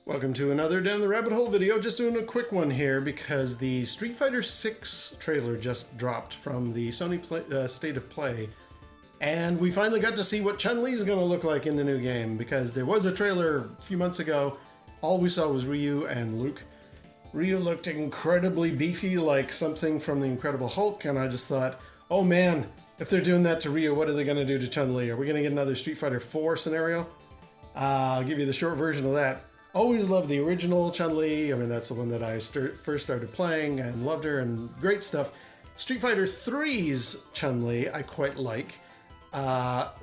Welcome to another Down the Rabbit Hole video. Just doing a quick one here because the Street Fighter 6 trailer just dropped from the Sony State of Play. And we finally got to see what Chun-Li is going to look like in the new game, because there was a trailer a few months ago. All we saw was Ryu and Luke. Ryu looked incredibly beefy, like something from the Incredible Hulk, and I just thought, oh man, if they're doing that to Ryu, what are they going to do to Chun-Li? Are we going to get another Street Fighter 4 scenario? I'll give you the short version of that. Always loved the original Chun-Li. I mean, that's the one that I first started playing and loved her, and great stuff. Street Fighter 3's Chun-Li I quite like.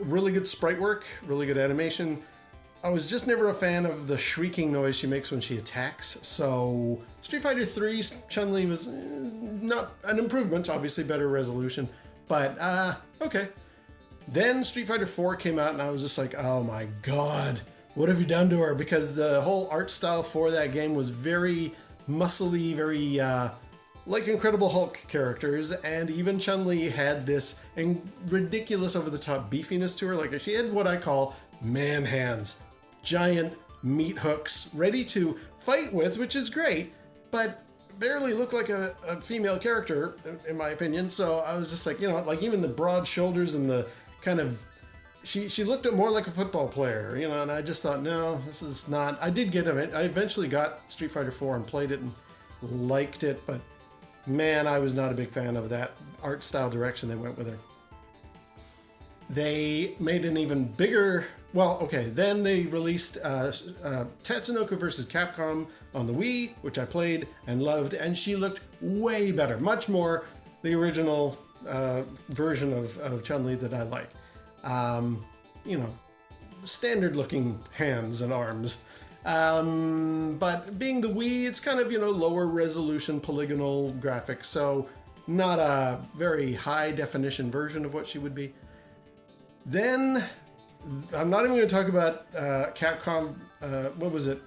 Really good sprite work, really good animation. I was just never a fan of the shrieking noise she makes when she attacks, so Street Fighter 3's Chun-Li was not an improvement, obviously better resolution, but okay. Then Street Fighter 4 came out and I was just like, oh my god, what have you done to her? Because the whole art style for that game was very muscly, very like Incredible Hulk characters, and even Chun-Li had this ridiculous over-the-top beefiness to her. Like, she had what I call man hands. Giant meat hooks, ready to fight with, which is great, but barely looked like a female character, in my opinion. So I was just like, you know, like even the broad shoulders and the kind of... She looked more like a football player, you know, and I just thought, no, this is not... I did get it. I eventually got Street Fighter 4 and played it and liked it, but man, I was not a big fan of that art style direction they went with her. They made an even bigger... Well, okay, then they released Tatsunoko vs. Capcom on the Wii, which I played and loved, and she looked way better, much more the original version of Chun-Li that I like. You know, standard looking hands and arms. But being the Wii, it's kind of, you know, lower resolution polygonal graphics, so not a very high definition version of what she would be. Then, I'm not even going to talk about Capcom, what was it?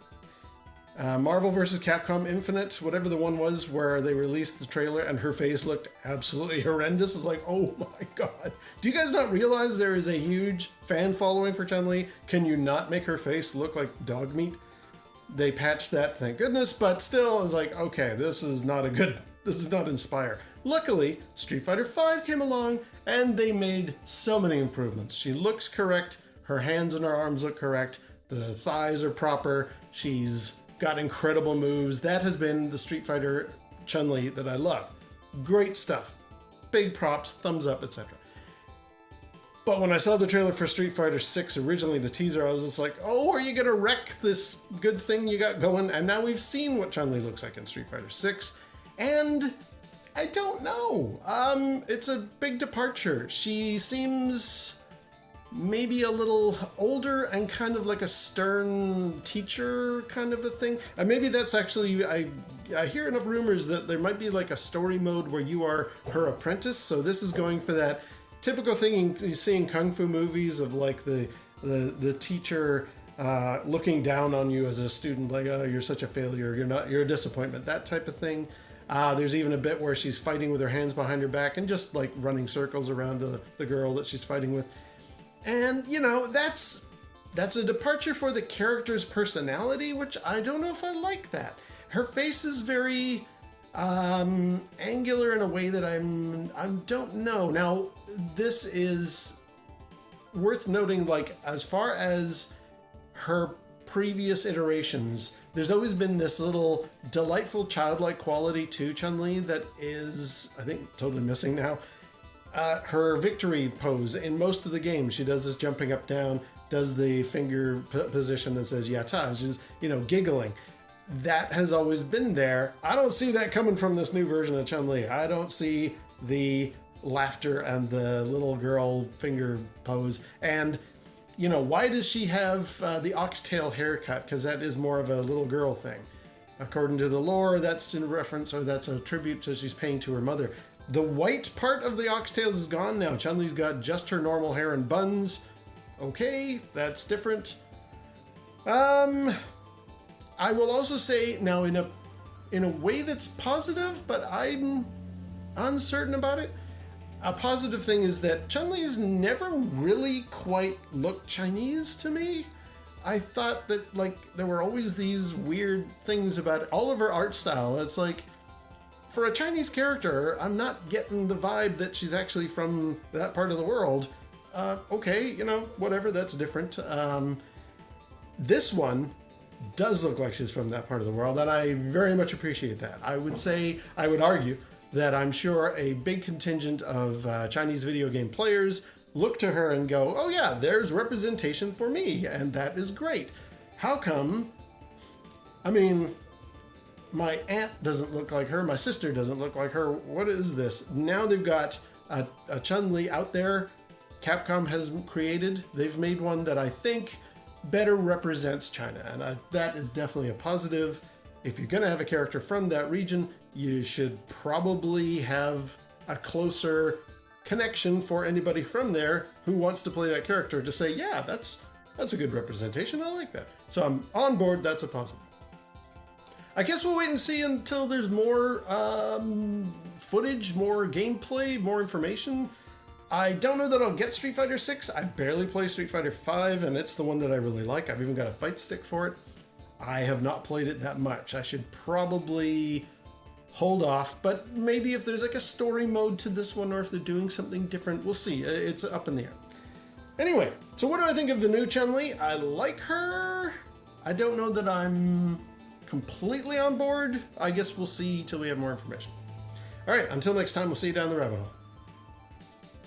Marvel vs. Capcom Infinite, whatever the one was where they released the trailer and her face looked absolutely horrendous. It's like, oh my god. Do you guys not realize there is a huge fan following for Chun-Li? Can you not make her face look like dog meat? They patched that, thank goodness, but still, I was like, okay, this does not inspire. Luckily, Street Fighter V came along and they made so many improvements. She looks correct, her hands and her arms look correct, the thighs are proper, she's got incredible moves. That has been the Street Fighter Chun-Li that I love. Great stuff. Big props, thumbs up, etc. But when I saw the trailer for Street Fighter 6, originally the teaser, I was just like, oh, are you gonna wreck this good thing you got going? And now we've seen what Chun-Li looks like in Street Fighter 6, and I don't know. It's a big departure. She seems maybe a little older and kind of like a stern teacher kind of a thing. And maybe that's actually, I hear enough rumors that there might be like a story mode where you are her apprentice. So this is going for that typical thing you see in kung fu movies of like the teacher looking down on you as a student, like, oh, you're such a failure, you're a disappointment, that type of thing. There's even a bit where she's fighting with her hands behind her back and just like running circles around the girl that she's fighting with. And, you know, that's a departure for the character's personality, which I don't know if I like that. Her face is very angular in a way that I don't know. Now, this is worth noting, like, as far as her previous iterations, there's always been this little delightful childlike quality to Chun-Li that is, I think, totally missing now. Her victory pose in most of the games, she does this jumping up, down, does the finger position that says yata. She's, you know, giggling. That has always been there. I don't see that coming from this new version of Chun-Li. I don't see the laughter and the little girl finger pose. And, you know, why does she have the oxtail haircut? Because that is more of a little girl thing. According to the lore, that's in reference, or that's a tribute to she's paying to her mother. The white part of the oxtails is gone now. Chun-Li's got just her normal hair and buns. Okay, that's different. I will also say now in a way that's positive, but I'm uncertain about it. A positive thing is that Chun-Li's never really quite looked Chinese to me. I thought that, like, there were always these weird things about all of her art style. It's like, for a Chinese character, I'm not getting the vibe that she's actually from that part of the world. Okay, you know, whatever, that's different. This one does look like she's from that part of the world, and I very much appreciate that. I would argue that I'm sure a big contingent of Chinese video game players look to her and go, oh yeah, there's representation for me, and that is great. How come, I mean, my aunt doesn't look like her, my sister doesn't look like her, what is this? Now they've got a Chun-Li out there, Capcom has created. They've made one that I think better represents China, and that is definitely a positive. If you're gonna have a character from that region, you should probably have a closer connection for anybody from there who wants to play that character to say, yeah, that's a good representation, I like that. So I'm on board, that's a positive. I guess we'll wait and see until there's more footage, more gameplay, more information. I don't know that I'll get Street Fighter 6. I barely play Street Fighter 5, and it's the one that I really like. I've even got a fight stick for it. I have not played it that much. I should probably hold off, but maybe if there's like a story mode to this one, or if they're doing something different, we'll see. It's up in the air. Anyway, so what do I think of the new Chun-Li? I like her. I don't know that I'm completely on board. I guess we'll see till we have more information. All right, until next time, we'll see you down the rabbit hole.